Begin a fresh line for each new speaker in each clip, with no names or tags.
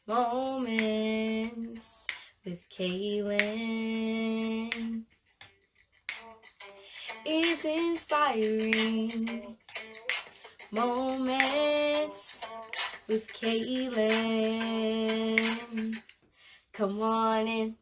Moments with Kaylin. It's inspiring. Moments with Kaylin. Come on in.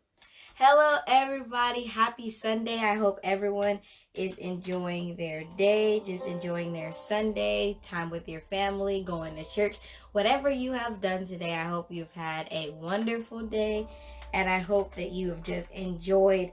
Hello, everybody. Happy Sunday. I hope everyone is enjoying their day, just enjoying their Sunday, time with your family, going to church. Whatever you have done today, I hope you've had a wonderful day, and I hope that you have just enjoyed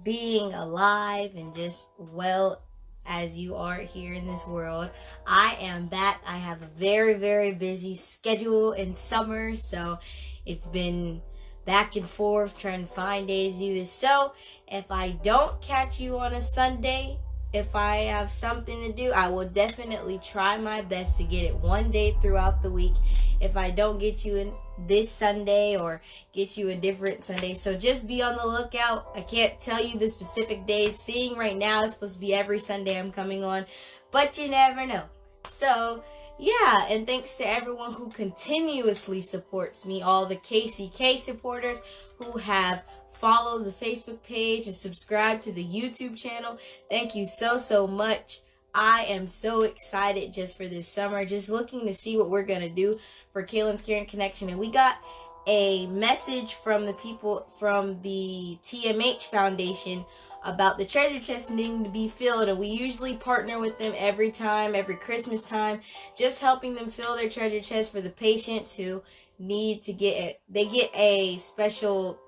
being alive and just well as you are here in this world. I am back. I have a very, very busy schedule in summer, so it's been back and forth trying to find days to do this. So if I don't catch you on a Sunday, if I have something to do, I will definitely try my best to get it one day throughout the week. If I don't get you in this Sunday or get you a different Sunday, so just be on the lookout. I can't tell you the specific days. Seeing right now, it's supposed to be every Sunday I'm coming on, but you never know. So yeah, and thanks to everyone who continuously supports me, all the KCK supporters who have followed the Facebook page and subscribed to the YouTube channel. Thank you so much. I am so excited just for this summer, just looking to see what we're going to do for Kaylin's Caring Connection. And we got a message from the people from the TMH Foundation about the treasure chest needing to be filled, and we usually partner with them every Christmas time, just helping them fill their treasure chest for the patients who need to get it. They get a special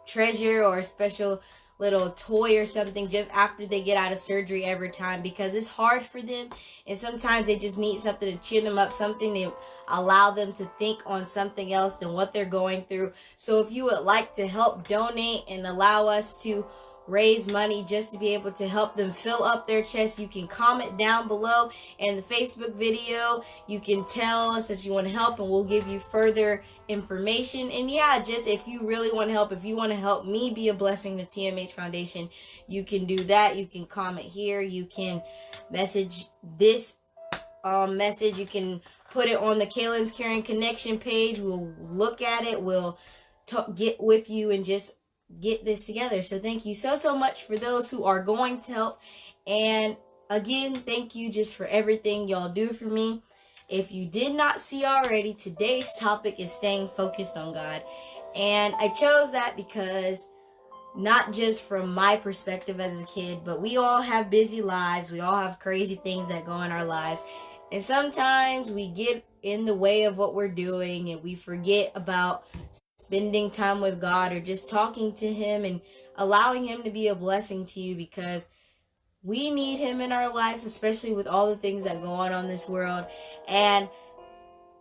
treasure or a special little toy or something just after they get out of surgery every time, because it's hard for them, and sometimes they just need something to cheer them up, something to allow them to think on something else than what they're going through. So if you would like to help donate and allow us to raise money just to be able to help them fill up their chest, you can comment down below in the Facebook video. You can tell us that you want to help, and we'll give you further information. And yeah, just if you really want to help, if you want to help me be a blessing to TMH Foundation, you can do that. You can comment here. You can message this message. You can put it on the Kaylin's Caring Connection page. We'll look at it. We'll get with you and just get this together. So thank you so much for those who are going to help. And again, thank you just for everything y'all do for me. If you did not see already, today's topic is staying focused on God. And I chose that because not just from my perspective as a kid, but we all have busy lives. We all have crazy things that go in our lives. And sometimes we get in the way of what we're doing and we forget about spending time with God or just talking to Him and allowing Him to be a blessing to you, because we need Him in our life, especially with all the things that go on in this world. And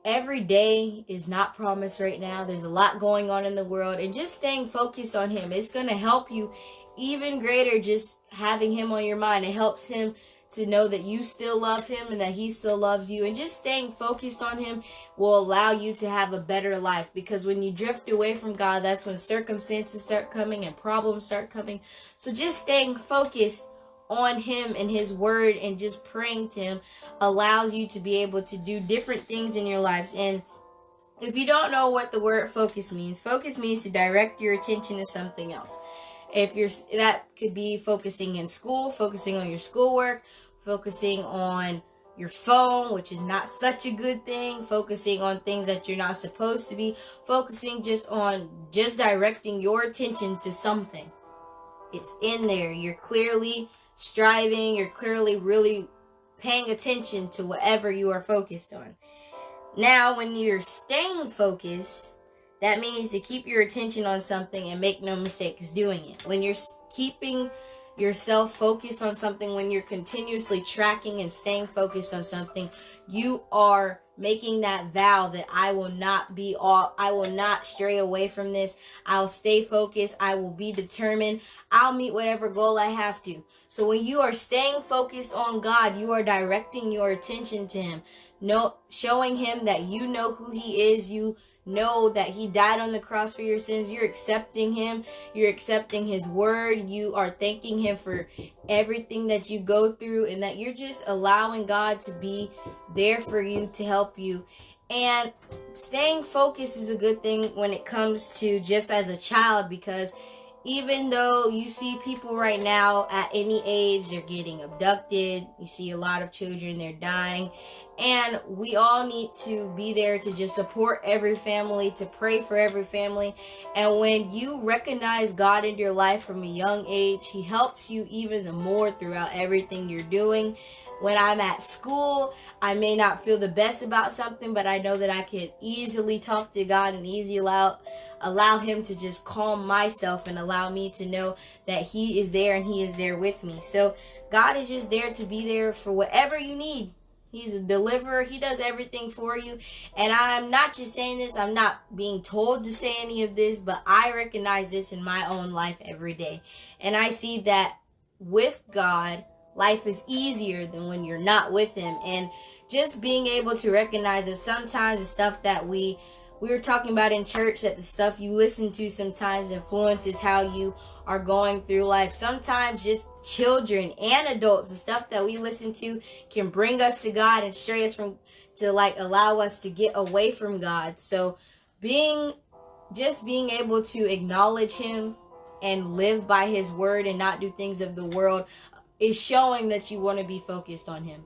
every day is not promised right now. There's a lot going on in the world, and just staying focused on Him, it's going to help you even greater. Just having Him on your mind, it helps Him to know that you still love Him and that He still loves you. And just staying focused on Him will allow you to have a better life, because when you drift away from God, that's when circumstances start coming and problems start coming. So just staying focused on Him and His word and just praying to Him allows you to be able to do different things in your lives. And if you don't know what the word focus means to direct your attention to something else. That could be focusing in school, focusing on your schoolwork, focusing on your phone, which is not such a good thing, focusing on things that you're not supposed to be, focusing just directing your attention to something. It's in there. You're clearly striving, you're clearly really paying attention to whatever you are focused on. Now, when you're staying focused, that means to keep your attention on something and make no mistakes doing it. When you're keeping yourself focused on something, when you're continuously tracking and staying focused on something, you are making that vow that I will not stray away from this. I'll stay focused. I will be determined. I'll meet whatever goal I have to. So when you are staying focused on God, you are directing your attention to Him, showing Him that you know who He is. You know that He died on the cross for your sins. You're accepting Him. You're accepting His word. You are thanking Him for everything that you go through, and that you're just allowing God to be there for you, to help you. And staying focused is a good thing when it comes to just as a child, because even though you see people right now at any age, they're getting abducted, you see a lot of children, they're dying, and we all need to be there to just support every family, to pray for every family. And when you recognize God in your life from a young age, He helps you even the more throughout everything you're doing. When I'm at school, I may not feel the best about something, but I know that I can easily talk to God and easily allow Him to just calm myself and allow me to know that He is there and He is there with me. So God is just there to be there for whatever you need. He's a deliverer. He does everything for you. And I'm not just saying this, I'm not being told to say any of this, but I recognize this in my own life every day. And I see that with God, life is easier than when you're not with Him. And just being able to recognize that sometimes the stuff that we were talking about in church, that the stuff you listen to sometimes influences how you are going through life. Sometimes just children and adults, the stuff that we listen to can bring us to God and stray us from, to allow us to get away from God. So being able to acknowledge Him and live by His word and not do things of the world is showing that you want to be focused on Him.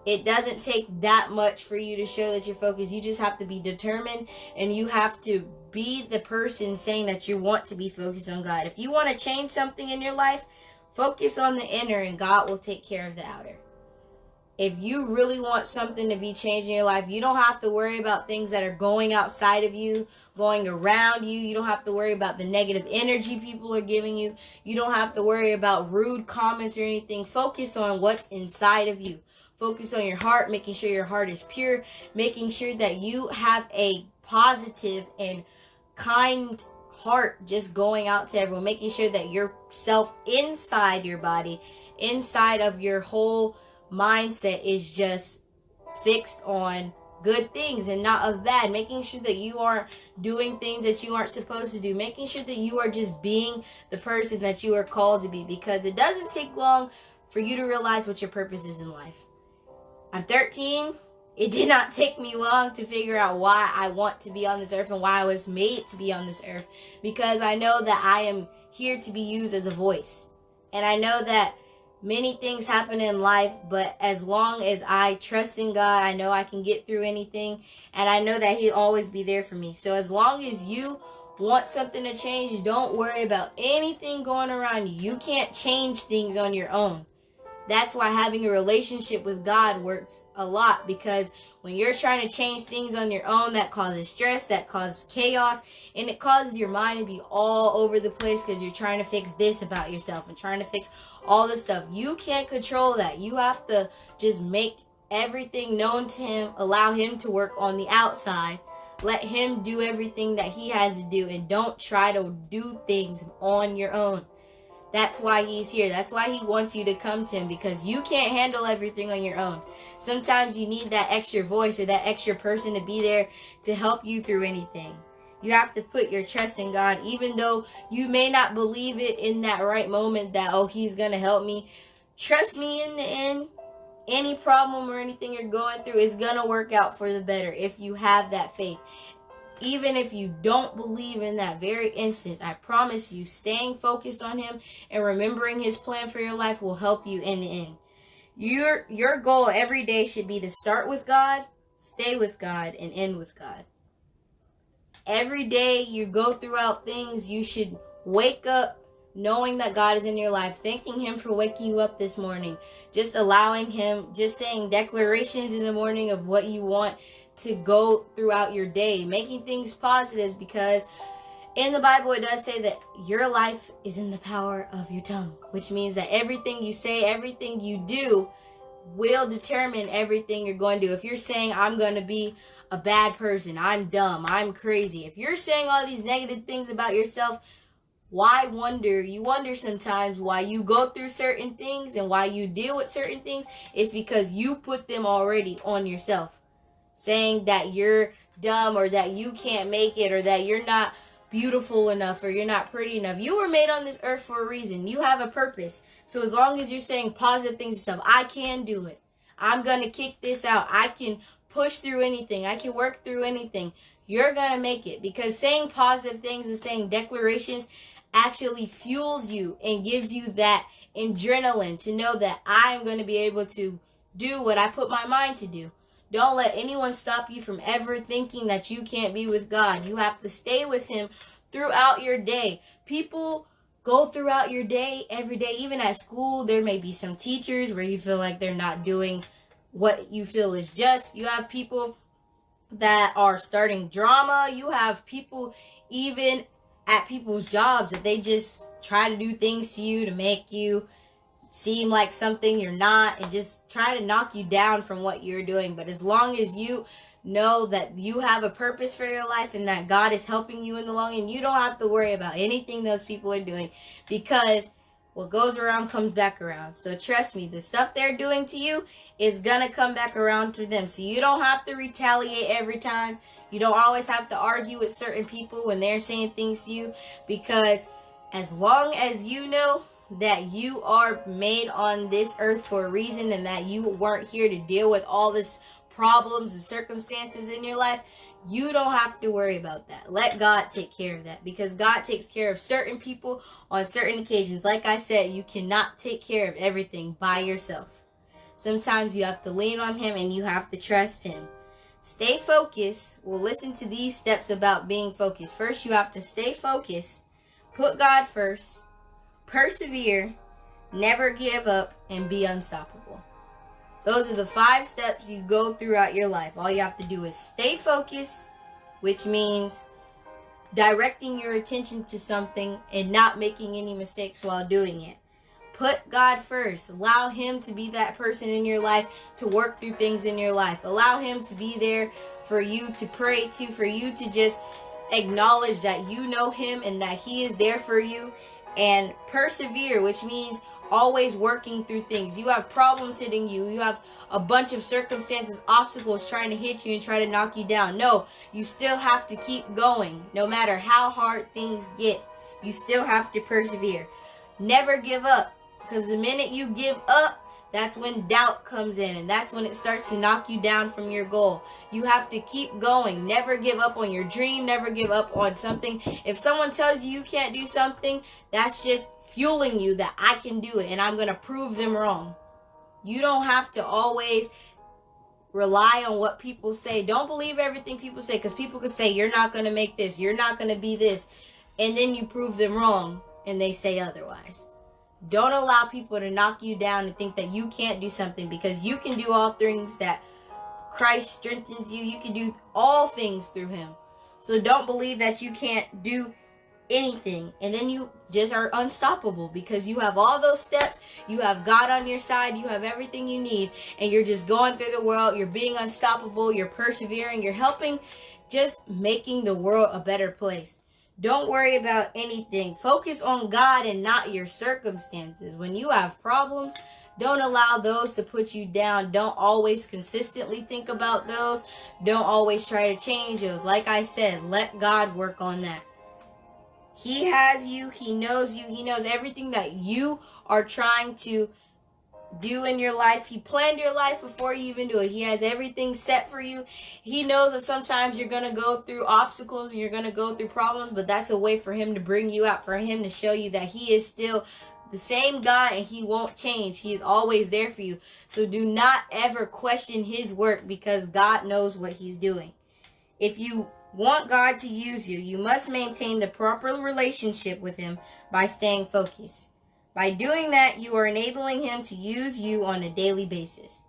It doesn't take that much for you to show that you're focused. You just have to be determined, and you have to be the person saying that you want to be focused on God. If you want to change something in your life, focus on the inner and God will take care of the outer. If you really want something to be changed in your life, you don't have to worry about things that are going outside of you, going around you. You don't have to worry about the negative energy people are giving you. You don't have to worry about rude comments or anything. Focus on what's inside of you. Focus on your heart, making sure your heart is pure, making sure that you have a positive and kind heart just going out to everyone, making sure that yourself inside your body, inside of your whole mindset is just fixed on good things and not of bad, making sure that you aren't doing things that you aren't supposed to do, making sure that you are just being the person that you are called to be, because it doesn't take long for you to realize what your purpose is in life. I'm 13. It did not take me long to figure out why I want to be on this earth and why I was made to be on this earth, because I know that I am here to be used as a voice. And I know that many things happen in life, but as long as I trust in God, I know I can get through anything, and I know that He'll always be there for me. So as long as you want something to change, don't worry about anything going around you. You can't change things on your own. That's why having a relationship with God works a lot, because when you're trying to change things on your own, that causes stress, that causes chaos, and it causes your mind to be all over the place because you're trying to fix this about yourself and trying to fix all this stuff. You can't control that. You have to just make everything known to Him, allow Him to work on the outside, let Him do everything that He has to do, and don't try to do things on your own. That's why He's here. That's why He wants you to come to Him, because you can't handle everything on your own. Sometimes you need that extra voice or that extra person to be there to help you through anything. You have to put your trust in God, even though you may not believe it in that right moment that, oh, He's going to help me. Trust me, in the end, any problem or anything you're going through is going to work out for the better if you have that faith. Even if you don't believe in that very instant, I promise you, staying focused on Him and remembering His plan for your life will help you in the end. Your goal every day should be to start with God, stay with God, and end with God. Every day you go throughout things, you should wake up knowing that God is in your life, thanking Him for waking you up this morning, just allowing Him, just saying declarations in the morning of what you want to go throughout your day, making things positives, because in the Bible it does say that your life is in the power of your tongue, which means that everything you say, everything you do will determine everything you're going to do. If you're saying, I'm going to be a bad person, I'm dumb, I'm crazy, if you're saying all these negative things about yourself, you wonder sometimes why you go through certain things and why you deal with certain things. It's because you put them already on yourself. Saying that you're dumb, or that you can't make it, or that you're not beautiful enough, or you're not pretty enough. You were made on this earth for a reason. You have a purpose. So as long as you're saying positive things to yourself, I can do it. I'm going to kick this out. I can push through anything. I can work through anything. You're going to make it, because saying positive things and saying declarations actually fuels you and gives you that adrenaline to know that I'm going to be able to do what I put my mind to do. Don't let anyone stop you from ever thinking that you can't be with God. You have to stay with Him throughout your day. People go throughout your day, every day, even at school. There may be some teachers where you feel like they're not doing what you feel is just. You have people that are starting drama. You have people even at people's jobs that they just try to do things to you to make you seem like something you're not, and just try to knock you down from what you're doing. But as long as you know that you have a purpose for your life and that God is helping you in the long run, you don't have to worry about anything those people are doing, because what goes around comes back around. So trust me, the stuff they're doing to you is gonna come back around to them. So you don't have to retaliate every time. You don't always have to argue with certain people when they're saying things to you, because as long as you know that you are made on this earth for a reason, and that you weren't here to deal with all this problems and circumstances in your life, you don't have to worry about that. Let God take care of that, because God takes care of certain people on certain occasions. Like I said, you cannot take care of everything by yourself. Sometimes you have to lean on Him and you have to trust Him. Stay focused. Well, listen to these steps about being focused. First, you have to stay focused, put God first, persevere, never give up, and be unstoppable. Those are the 5 steps you go throughout your life. All you have to do is stay focused, which means directing your attention to something and not making any mistakes while doing it. Put God first. Allow Him to be that person in your life to work through things in your life. Allow Him to be there for you to pray to, for you to just acknowledge that you know Him and that He is there for you. And persevere, which means always working through things. You have problems hitting you. You have a bunch of circumstances, obstacles trying to hit you and try to knock you down. No, you still have to keep going. No matter how hard things get, you still have to persevere. Never give up, because the minute you give up, that's when doubt comes in, and that's when it starts to knock you down from your goal. You have to keep going. Never give up on your dream. Never give up on something. If someone tells you you can't do something, that's just fueling you that I can do it and I'm going to prove them wrong. You don't have to always rely on what people say. Don't believe everything people say, because people could say you're not going to make this, you're not going to be this, and then you prove them wrong and they say otherwise. Don't allow people to knock you down and think that you can't do something, because you can do all things that Christ strengthens you. You can do all things through Him. So don't believe that you can't do anything and then you just are unstoppable, because you have all those steps. You have God on your side. You have everything you need, and you're just going through the world. You're being unstoppable. You're persevering. You're helping, just making the world a better place. Don't worry about anything. Focus on God and not your circumstances. When you have problems, don't allow those to put you down. Don't always consistently think about those. Don't always try to change those. Like I said, let God work on that. He has you. He knows you. He knows everything that you are trying to do in your life. He planned your life before you even do it. He has everything set for you. He knows that sometimes you're going to go through obstacles and you're going to go through problems, but that's a way for Him to bring you out, for Him to show you that He is still the same God and He won't change. He is always there for you. So do not ever question His work, because God knows what He's doing. If you want God to use you, you must maintain the proper relationship with Him by staying focused. By doing that, you are enabling Him to use you on a daily basis.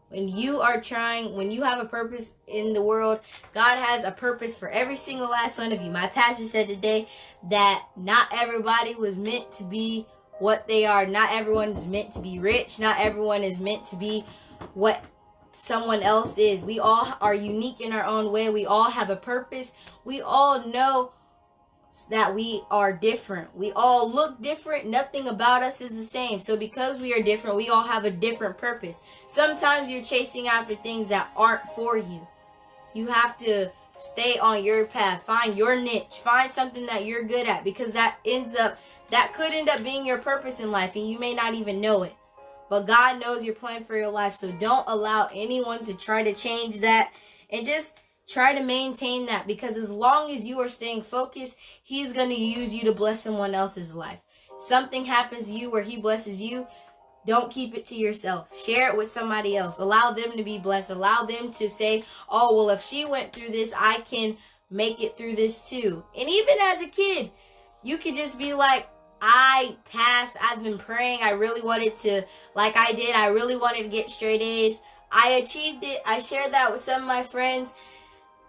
When you have a purpose in the world, God has a purpose for every single last one of you. My pastor said today that not everybody was meant to be what they are. Not everyone is meant to be rich. Not everyone is meant to be what someone else is. We all are unique in our own way. We all have a purpose. We all know that we are different. We all look different. Nothing about us is the same. So because we are different, we all have a different purpose. Sometimes you're chasing after things that aren't for you. You have to stay on your path. Find your niche. Find something that you're good at, because that could end up being your purpose in life, and you may not even know it. But God knows your plan for your life, so don't allow anyone to try to change that, and just try to maintain that, because as long as you are staying focused, He's going to use you to bless someone else's life. Something happens to you where He blesses you, don't keep it to yourself. Share it with somebody else. Allow them to be blessed. Allow them to say, oh, well, if she went through this, I can make it through this too. And even as a kid, you could just be like, I passed. I've been praying. I really wanted to, like I did, I really wanted to get straight A's. I achieved it. I shared that with some of my friends.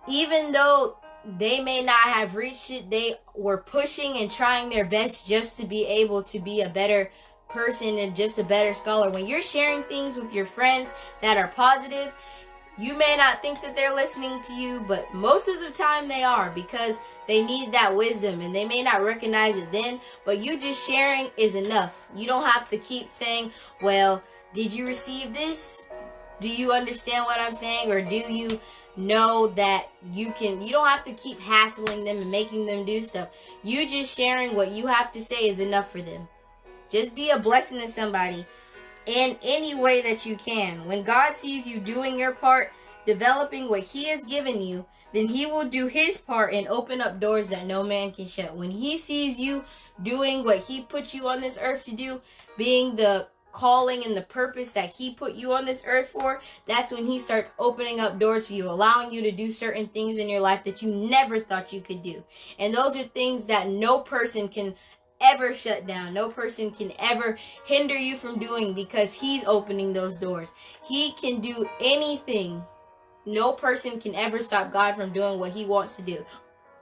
Even though they may not have reached it, they were pushing and trying their best just to be able to be a better person and just a better scholar. When you're sharing things with your friends that are positive, you may not think that they're listening to you, but most of the time they are, because they need that wisdom and they may not recognize it then, but you just sharing is enough. You don't have to keep saying, well, did you receive this? Do you understand what I'm saying? Or do you know that you don't have to keep hassling them and making them do stuff. You just sharing what you have to say is enough for them. Just be a blessing to somebody in any way that you can. When God sees you doing your part, developing what He has given you, then He will do His part and open up doors that no man can shut. When He sees you doing what He put you on this earth to do, being the calling and the purpose that He put you on this earth for, that's when He starts opening up doors for you, allowing you to do certain things in your life that you never thought you could do. And those are things that no person can ever shut down. No person can ever hinder you from doing, because He's opening those doors. He can do anything. No person can ever stop God from doing what He wants to do.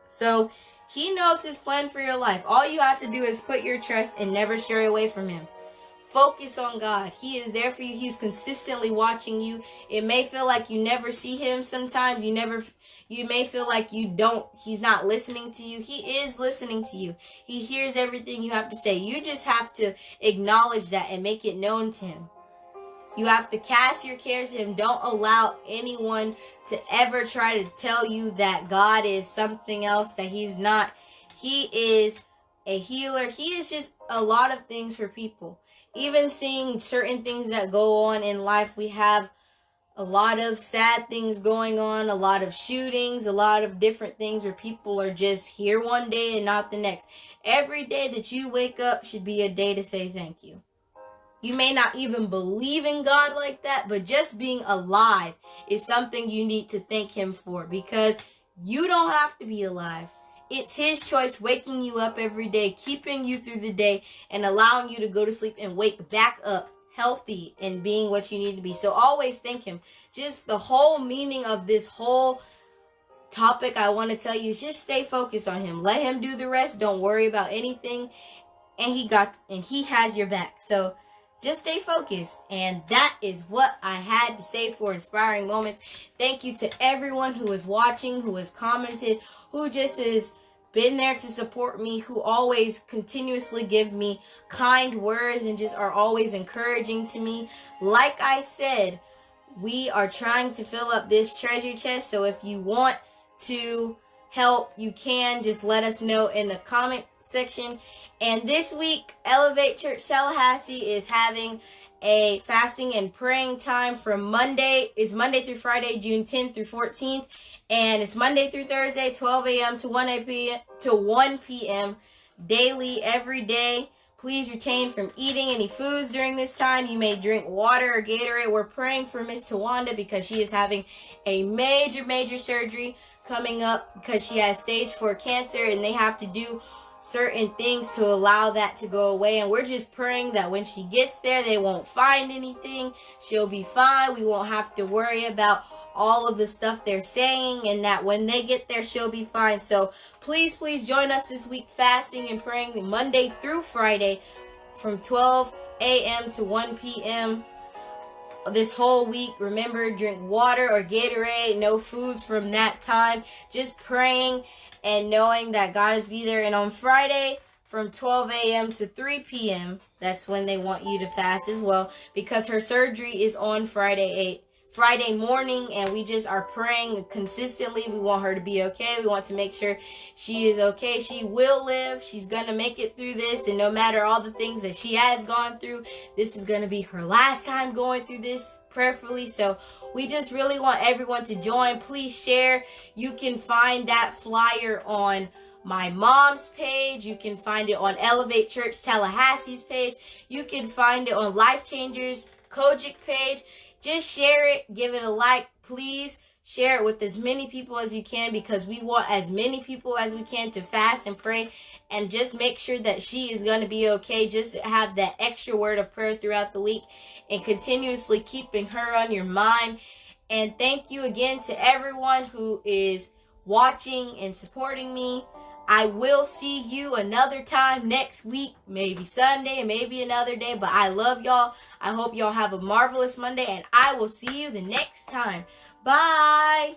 So He knows His plan for your life. All you have to do is put your trust and never stray away from Him. Focus on God. He is there for you. He's consistently watching you. It may feel like you never see Him sometimes. You may feel like He's not listening to you. He is listening to you. He hears everything you have to say. You just have to acknowledge that and make it known to Him. You have to cast your cares to Him. Don't allow anyone to ever try to tell you that God is something else that He's not. He is a healer. He is just a lot of things for people. Even seeing certain things that go on in life, we have a lot of sad things going on, a lot of shootings, a lot of different things where people are just here one day and not the next. Every day that you wake up should be a day to say thank you. You may not even believe in God like that, but just being alive is something you need to thank Him for, because you don't have to be alive. It's His choice waking you up every day, keeping you through the day, and allowing you to go to sleep and wake back up healthy and being what you need to be. So always thank Him. Just the whole meaning of this whole topic I want to tell you is just stay focused on Him. Let Him do the rest. Don't worry about anything. And He has your back. So just stay focused. And that is what I had to say for Inspiring Moments. Thank you to everyone who is watching, who has commented, who just has been there to support me, who always continuously give me kind words and just are always encouraging to me. Like I said, we are trying to fill up this treasure chest. So if you want to help, you can. Just let us know in the comment section. And this week, Elevate Church Tallahassee is having a fasting and praying time from Monday. It's Monday through Friday, June 10th through 14th. And it's Monday through Thursday, 12 a.m. to 1 p.m. daily, every day. Please refrain from eating any foods during this time. You may drink water or Gatorade. We're praying for Miss Tawanda because she is having a major surgery coming up because she has stage 4 cancer, and they have to do certain things to allow that to go away. And we're just praying that when she gets there, they won't find anything. She'll be fine. We won't have to worry about all of the stuff they're saying, and that when they get there, she'll be fine. So please join us this week, fasting and praying Monday through Friday from 12 a.m. to 1 p.m. this whole week. Remember, drink water or Gatorade, no foods from that time. Just praying and knowing that God is be there. And on Friday from 12 a.m. to 3 p.m., that's when they want you to fast as well, because her surgery is on Friday Friday morning, and we just are praying consistently. We want her to be okay. We want to make sure she is okay. She will live. She's going to make it through this, and no matter all the things that she has gone through, this is going to be her last time going through this, prayerfully. So we just really want everyone to join. Please share. You can find that flyer on my mom's page. You can find it on Elevate Church Tallahassee's page. You can find it on Life Changers Kojic page. Just share it. Give it a like. Please share it with as many people as you can, because we want as many people as we can to fast and pray, and just make sure that she is going to be okay. Just have that extra word of prayer throughout the week and continuously keeping her on your mind. And thank you again to everyone who is watching and supporting me. I will see you another time next week, maybe Sunday and maybe another day, but I love y'all. I hope y'all have a marvelous Monday, and I will see you the next time. Bye.